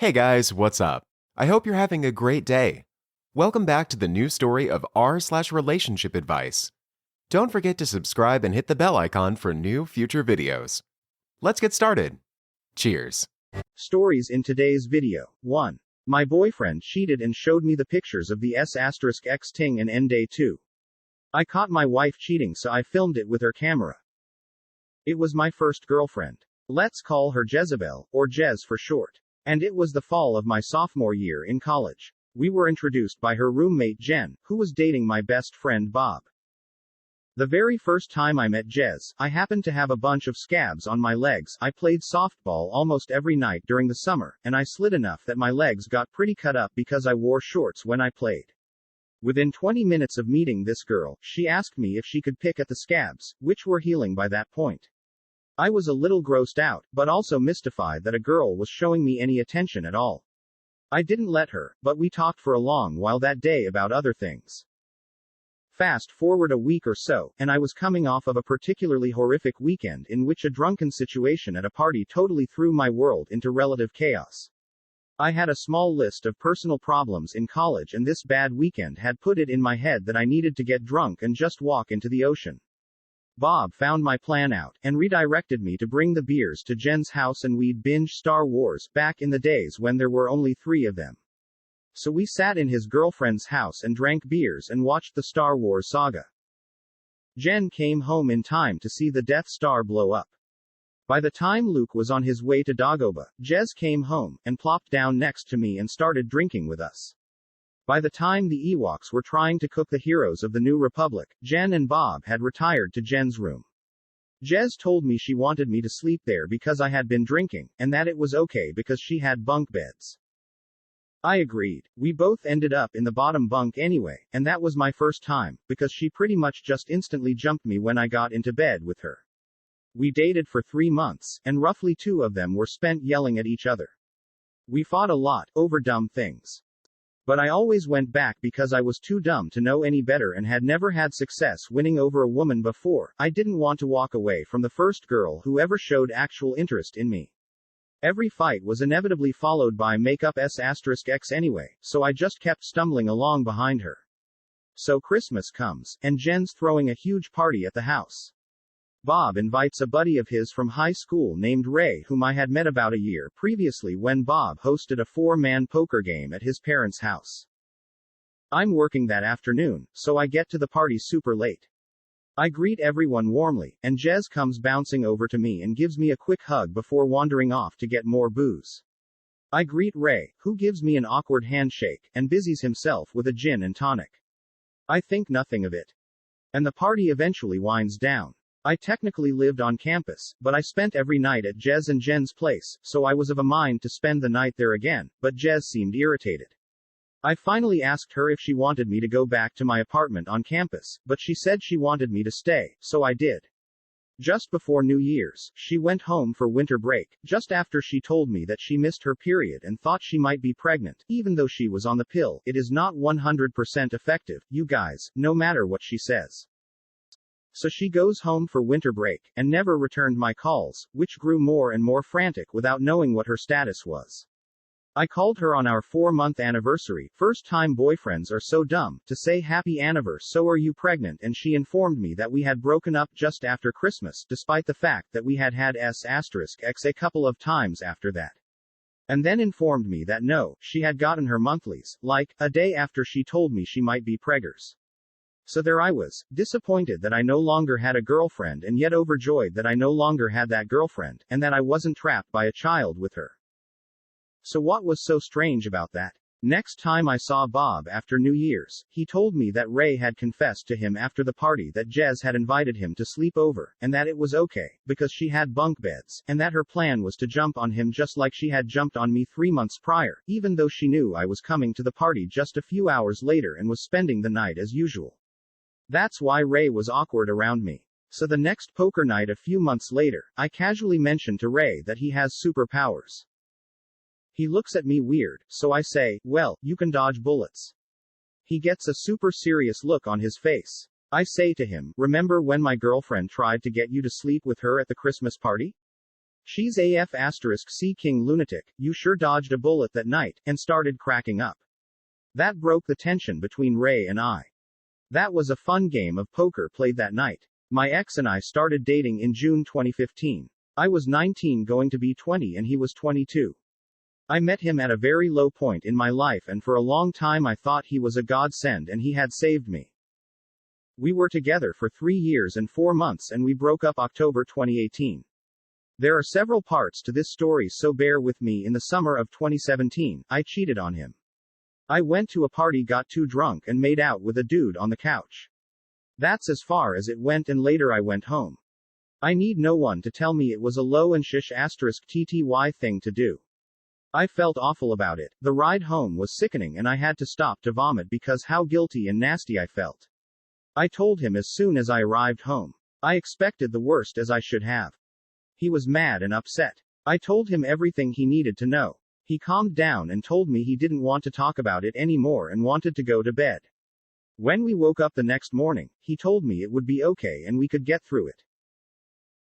Hey guys, what's up? I hope you're having a great day. Welcome back to the new story of r/relationship advice. Don't forget to subscribe and hit the bell icon for new future videos. Let's get started. Cheers. Stories in today's video. 1. My boyfriend cheated and showed me the pictures of the xting and n-day 2. I caught my wife cheating, so I filmed it with her camera. It was my first girlfriend. Let's call her Jezebel, or Jez for short. And it was the fall of my sophomore year in college. We were introduced by her roommate Jen, who was dating my best friend Bob. The very first time I met Jez, I happened to have a bunch of scabs on my legs. I played softball almost every night during the summer, and I slid enough that my legs got pretty cut up because I wore shorts when I played. Within 20 minutes of meeting this girl, she asked me if she could pick at the scabs, which were healing by that point. I was a little grossed out, but also mystified that a girl was showing me any attention at all. I didn't let her, but we talked for a long while that day about other things. Fast forward a week or so, and I was coming off of a particularly horrific weekend in which a drunken situation at a party totally threw my world into relative chaos. I had a small list of personal problems in college, and this bad weekend had put it in my head that I needed to get drunk and just walk into the ocean. Bob found my plan out, and redirected me to bring the beers to Jen's house, and we'd binge Star Wars, back in the days when there were only 3 of them. So we sat in his girlfriend's house and drank beers and watched the Star Wars saga. Jen came home in time to see the Death Star blow up. By the time Luke was on his way to Dagobah, Jez came home, and plopped down next to me and started drinking with us. By the time the Ewoks were trying to cook the heroes of the New Republic, Jen and Bob had retired to Jen's room. Jez told me she wanted me to sleep there because I had been drinking, and that it was okay because she had bunk beds. I agreed. We both ended up in the bottom bunk anyway, and that was my first time, because she pretty much just instantly jumped me when I got into bed with her. We dated for 3 months, and roughly 2 of them were spent yelling at each other. We fought a lot, over dumb things. But I always went back because I was too dumb to know any better and had never had success winning over a woman before. I didn't want to walk away from the first girl who ever showed actual interest in me. Every fight was inevitably followed by makeup s*x anyway, so I just kept stumbling along behind her. So Christmas comes, and Jen's throwing a huge party at the house. Bob invites a buddy of his from high school named Ray, whom I had met about a year previously when Bob hosted a 4-man poker game at his parents' house. I'm working that afternoon, so I get to the party super late. I greet everyone warmly, and Jez comes bouncing over to me and gives me a quick hug before wandering off to get more booze. I greet Ray, who gives me an awkward handshake, and busies himself with a gin and tonic. I think nothing of it. And the party eventually winds down. I technically lived on campus, but I spent every night at Jez and Jen's place, so I was of a mind to spend the night there again, but Jez seemed irritated. I finally asked her if she wanted me to go back to my apartment on campus, but she said she wanted me to stay, so I did. Just before New Year's, she went home for winter break, just after she told me that she missed her period and thought she might be pregnant, even though she was on the pill. It is not 100% effective, you guys, no matter what she says. So she goes home for winter break, and never returned my calls, which grew more and more frantic without knowing what her status was. I called her on our 4-month anniversary, first-time boyfriends are so dumb, to say happy anniversary, so are you pregnant, and she informed me that we had broken up just after Christmas, despite the fact that we had had s*x a couple of times after that. And then informed me that no, she had gotten her monthlies, like, a day after she told me she might be preggers. So there I was, disappointed that I no longer had a girlfriend, and yet overjoyed that I no longer had that girlfriend, and that I wasn't trapped by a child with her. So what was so strange about that? Next time I saw Bob after New Year's, he told me that Ray had confessed to him after the party that Jez had invited him to sleep over, and that it was okay, because she had bunk beds, and that her plan was to jump on him just like she had jumped on me 3 months prior, even though she knew I was coming to the party just a few hours later and was spending the night as usual. That's why Ray was awkward around me. So the next poker night a few months later, I casually mentioned to Ray that he has superpowers. He looks at me weird, so I say, well, you can dodge bullets. He gets a super serious look on his face. I say to him, remember when my girlfriend tried to get you to sleep with her at the Christmas party? She's AF asterisk C King lunatic, you sure dodged a bullet that night, and started cracking up. That broke the tension between Ray and I. That was a fun game of poker played that night. My ex and I started dating in June 2015. I was 19 going to be 20 and he was 22. I met him at a very low point in my life and for a long time I thought he was a godsend and he had saved me. We were together for 3 years and 4 months and we broke up October 2018. There are several parts to this story, so bear with me. In the summer of 2017, I cheated on him. I went to a party, got too drunk, and made out with a dude on the couch. That's as far as it went, and later I went home. I need no one to tell me it was a low and shish asterisk TTY thing to do. I felt awful about it. The ride home was sickening and I had to stop to vomit because how guilty and nasty I felt. I told him as soon as I arrived home. I expected the worst, as I should have. He was mad and upset. I told him everything he needed to know. He calmed down and told me he didn't want to talk about it anymore and wanted to go to bed. When we woke up the next morning, he told me it would be okay and we could get through it.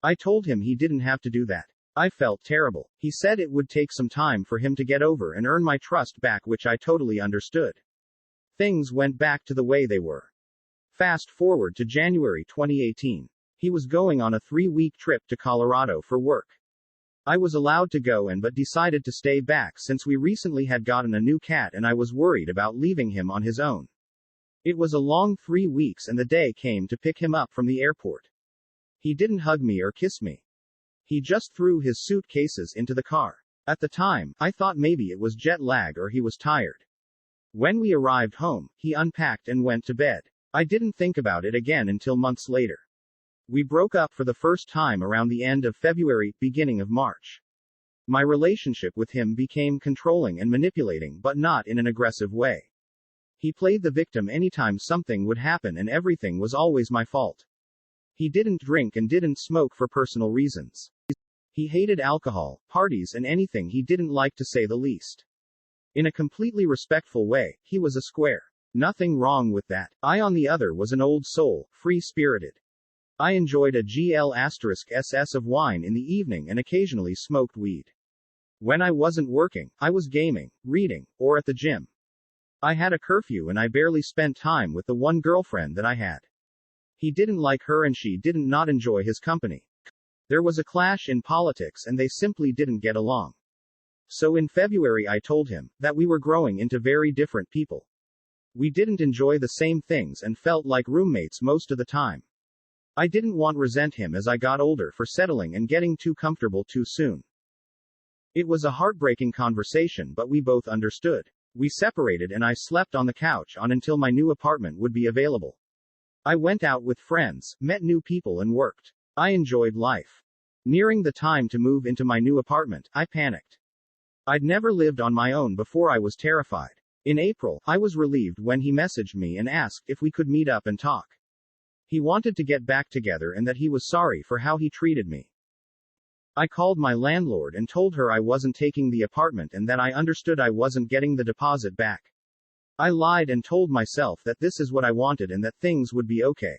I told him he didn't have to do that. I felt terrible. He said it would take some time for him to get over and earn my trust back, which I totally understood. Things went back to the way they were. Fast forward to January 2018. He was going on a 3-week trip to Colorado for work. I was allowed to go but decided to stay back since we recently had gotten a new cat and I was worried about leaving him on his own. It was a long 3 weeks and the day came to pick him up from the airport. He didn't hug me or kiss me. He just threw his suitcases into the car. At the time, I thought maybe it was jet lag or he was tired. When we arrived home, he unpacked and went to bed. I didn't think about it again until months later. We broke up for the first time around the end of February, beginning of March. My relationship with him became controlling and manipulating, but not in an aggressive way. He played the victim anytime something would happen and everything was always my fault. He didn't drink and didn't smoke for personal reasons. He hated alcohol, parties and anything he didn't like, to say the least. In a completely respectful way, he was a square. Nothing wrong with that. I, on the other, was an old soul, free-spirited. I enjoyed a GL*SS of wine in the evening and occasionally smoked weed. When I wasn't working, I was gaming, reading, or at the gym. I had a curfew and I barely spent time with the one girlfriend that I had. He didn't like her and she didn't not enjoy his company. There was a clash in politics and they simply didn't get along. So in February I told him that we were growing into very different people. We didn't enjoy the same things and felt like roommates most of the time. I didn't want to resent him as I got older for settling and getting too comfortable too soon. It was a heartbreaking conversation, but we both understood. We separated and I slept on the couch until my new apartment would be available. I went out with friends, met new people and worked. I enjoyed life. Nearing the time to move into my new apartment, I panicked. I'd never lived on my own before. I was terrified. In April, I was relieved when he messaged me and asked if we could meet up and talk. He wanted to get back together and that he was sorry for how he treated me. I called my landlord and told her I wasn't taking the apartment and that I understood I wasn't getting the deposit back. I lied and told myself that this is what I wanted and that things would be okay.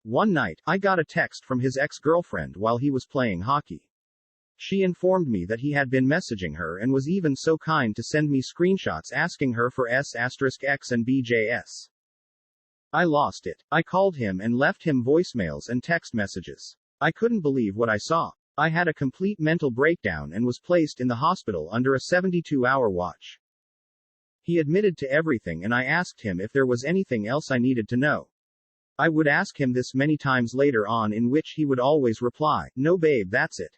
One night, I got a text from his ex-girlfriend while he was playing hockey. She informed me that he had been messaging her and was even so kind to send me screenshots asking her for S*X and BJS. I lost it. I called him and left him voicemails and text messages. I couldn't believe what I saw. I had a complete mental breakdown and was placed in the hospital under a 72-hour watch. He admitted to everything and I asked him if there was anything else I needed to know. I would ask him this many times later on, in which he would always reply, "No babe, that's it."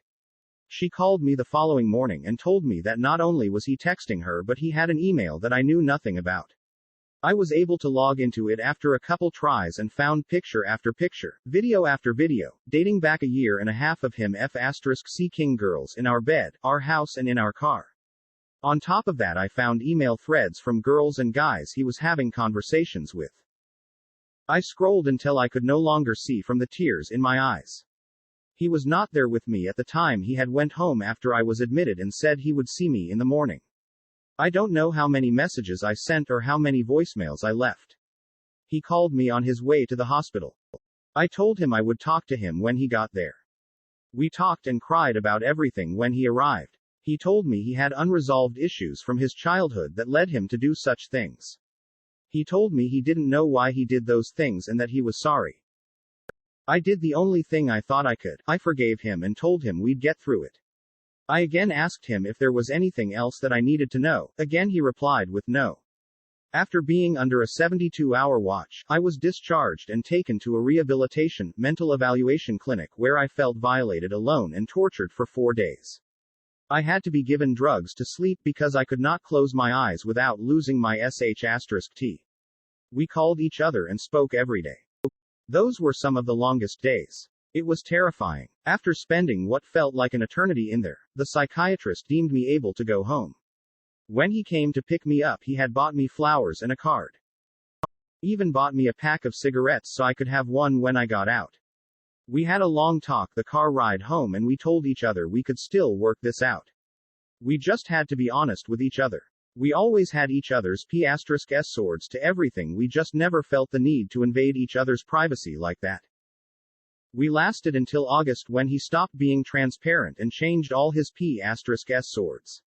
She called me the following morning and told me that not only was he texting her but he had an email that I knew nothing about. I was able to log into it after a couple tries and found picture after picture, video after video, dating back a year and a half of him F*C King girls in our bed, our house and in our car. On top of that I found email threads from girls and guys he was having conversations with. I scrolled until I could no longer see from the tears in my eyes. He was not there with me at the time. He had went home after I was admitted and said he would see me in the morning. I don't know how many messages I sent or how many voicemails I left. He called me on his way to the hospital. I told him I would talk to him when he got there. We talked and cried about everything when he arrived. He told me he had unresolved issues from his childhood that led him to do such things. He told me he didn't know why he did those things and that he was sorry. I did the only thing I thought I could. I forgave him and told him we'd get through it. I again asked him if there was anything else that I needed to know. Again he replied with no. After being under a 72-hour watch, I was discharged and taken to a rehabilitation, mental evaluation clinic where I felt violated alone and tortured for 4 days. I had to be given drugs to sleep because I could not close my eyes without losing my sh*t. We called each other and spoke every day. Those were some of the longest days. It was terrifying. After spending what felt like an eternity in there, the psychiatrist deemed me able to go home. When he came to pick me up, he had bought me flowers and a card. Even bought me a pack of cigarettes so I could have one when I got out. We had a long talk the car ride home and we told each other we could still work this out. We just had to be honest with each other. We always had each other's p*s swords to everything, we just never felt the need to invade each other's privacy like that. We lasted until August when he stopped being transparent and changed all his p*s swords.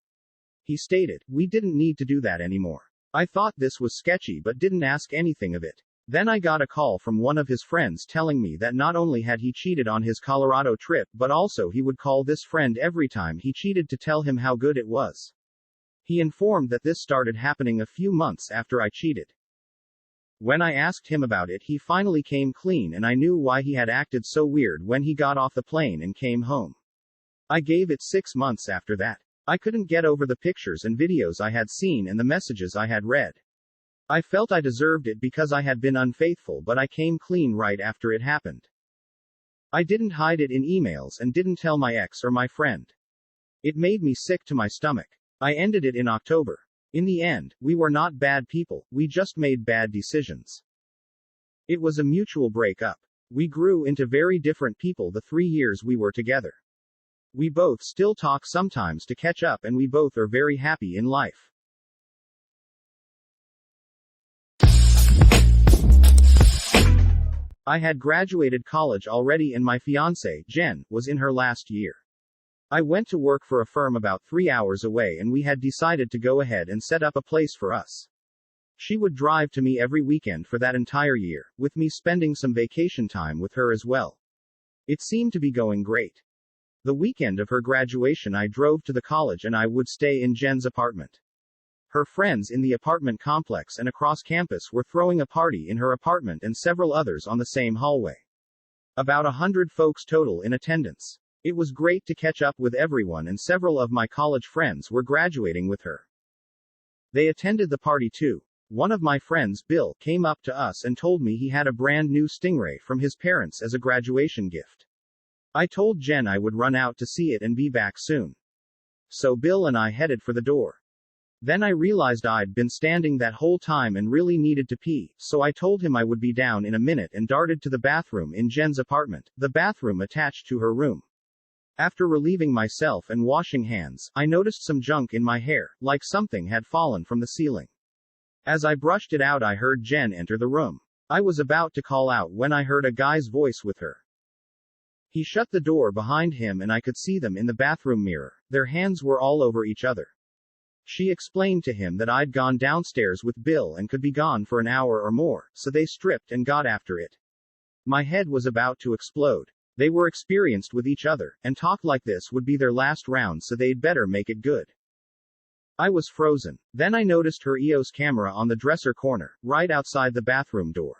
He stated, "We didn't need to do that anymore. I thought this was sketchy but didn't ask anything of it." Then I got a call from one of his friends telling me that not only had he cheated on his Colorado trip but also he would call this friend every time he cheated to tell him how good it was. He informed that this started happening a few months after I cheated. When I asked him about it, he finally came clean and I knew why he had acted so weird when he got off the plane and came home. I gave it 6 months after that. I couldn't get over the pictures and videos I had seen and the messages I had read. I felt I deserved it because I had been unfaithful, but I came clean right after it happened. I didn't hide it in emails and didn't tell my ex or my friend. It made me sick to my stomach. I ended it in October. In the end, we were not bad people, we just made bad decisions. It was a mutual breakup. We grew into very different people the 3 years we were together. We both still talk sometimes to catch up and we both are very happy in life. I had graduated college already and my fiancée, Jen, was in her last year. I went to work for a firm about 3 hours away and we had decided to go ahead and set up a place for us. She would drive to me every weekend for that entire year, with me spending some vacation time with her as well. It seemed to be going great. The weekend of her graduation I drove to the college and I would stay in Jen's apartment. Her friends in the apartment complex and across campus were throwing a party in her apartment and several others on the same hallway. About 100 folks total in attendance. It was great to catch up with everyone and several of my college friends were graduating with her. They attended the party too. One of my friends, Bill, came up to us and told me he had a brand new Stingray from his parents as a graduation gift. I told Jen I would run out to see it and be back soon. So Bill and I headed for the door. Then I realized I'd been standing that whole time and really needed to pee, so I told him I would be down in a minute and darted to the bathroom in Jen's apartment, the bathroom attached to her room. After relieving myself and washing hands, I noticed some junk in my hair, like something had fallen from the ceiling. As I brushed it out, I heard Jen enter the room. I was about to call out when I heard a guy's voice with her. He shut the door behind him and I could see them in the bathroom mirror. Their hands were all over each other. She explained to him that I'd gone downstairs with Bill and could be gone for an hour or more, so they stripped and got after it. My head was about to explode. They were experienced with each other, and talked like this would be their last round, so they'd better make it good. I was frozen. Then I noticed her EOS camera on the dresser corner, right outside the bathroom door.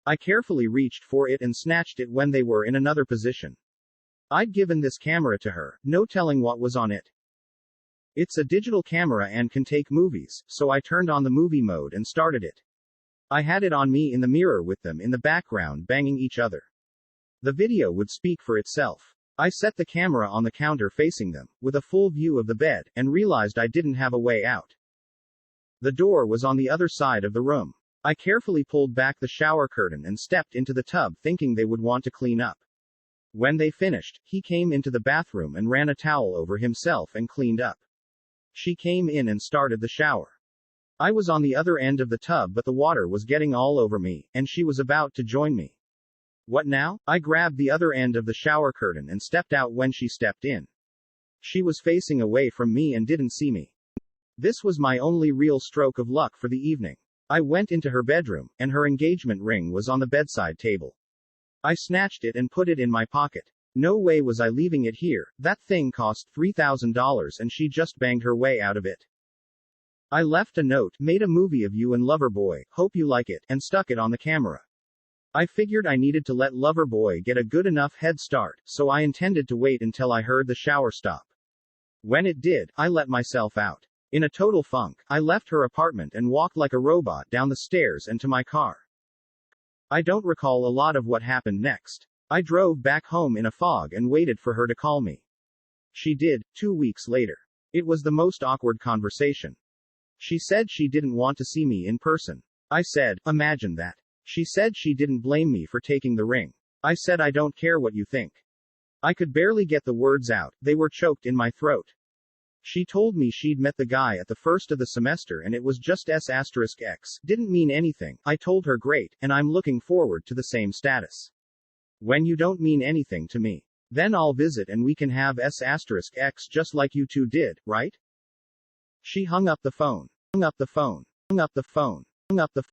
I carefully reached for it and snatched it when they were in another position. I'd given this camera to her, no telling what was on it. It's a digital camera and can take movies, so I turned on the movie mode and started it. I had it on me in the mirror with them in the background banging each other. The video would speak for itself. I set the camera on the counter facing them, with a full view of the bed, and realized I didn't have a way out. The door was on the other side of the room. I carefully pulled back the shower curtain and stepped into the tub thinking they would want to clean up. When they finished, he came into the bathroom and ran a towel over himself and cleaned up. She came in and started the shower. I was on the other end of the tub but the water was getting all over me, and she was about to join me. What now? I grabbed the other end of the shower curtain and stepped out when she stepped in. She was facing away from me and didn't see me. This was my only real stroke of luck for the evening. I went into her bedroom, and her engagement ring was on the bedside table. I snatched it and put it in my pocket. No way was I leaving it here. That thing cost $3,000 and she just banged her way out of it. I left a note, made a movie of you and Loverboy, hope you like it, and stuck it on the camera. I figured I needed to let Loverboy get a good enough head start, so I intended to wait until I heard the shower stop. When it did, I let myself out. In a total funk, I left her apartment and walked like a robot down the stairs and to my car. I don't recall a lot of what happened next. I drove back home in a fog and waited for her to call me. She did, 2 weeks later. It was the most awkward conversation. She said she didn't want to see me in person. I said, imagine that. She said she didn't blame me for taking the ring. I said I don't care what you think. I could barely get the words out, they were choked in my throat. She told me she'd met the guy at the first of the semester and it was just S**x, didn't mean anything. I told her great, and I'm looking forward to the same status. When you don't mean anything to me, then I'll visit and we can have S**x just like you two did, right? She hung up the phone. Hung up the phone. Hung up the phone. Hung up the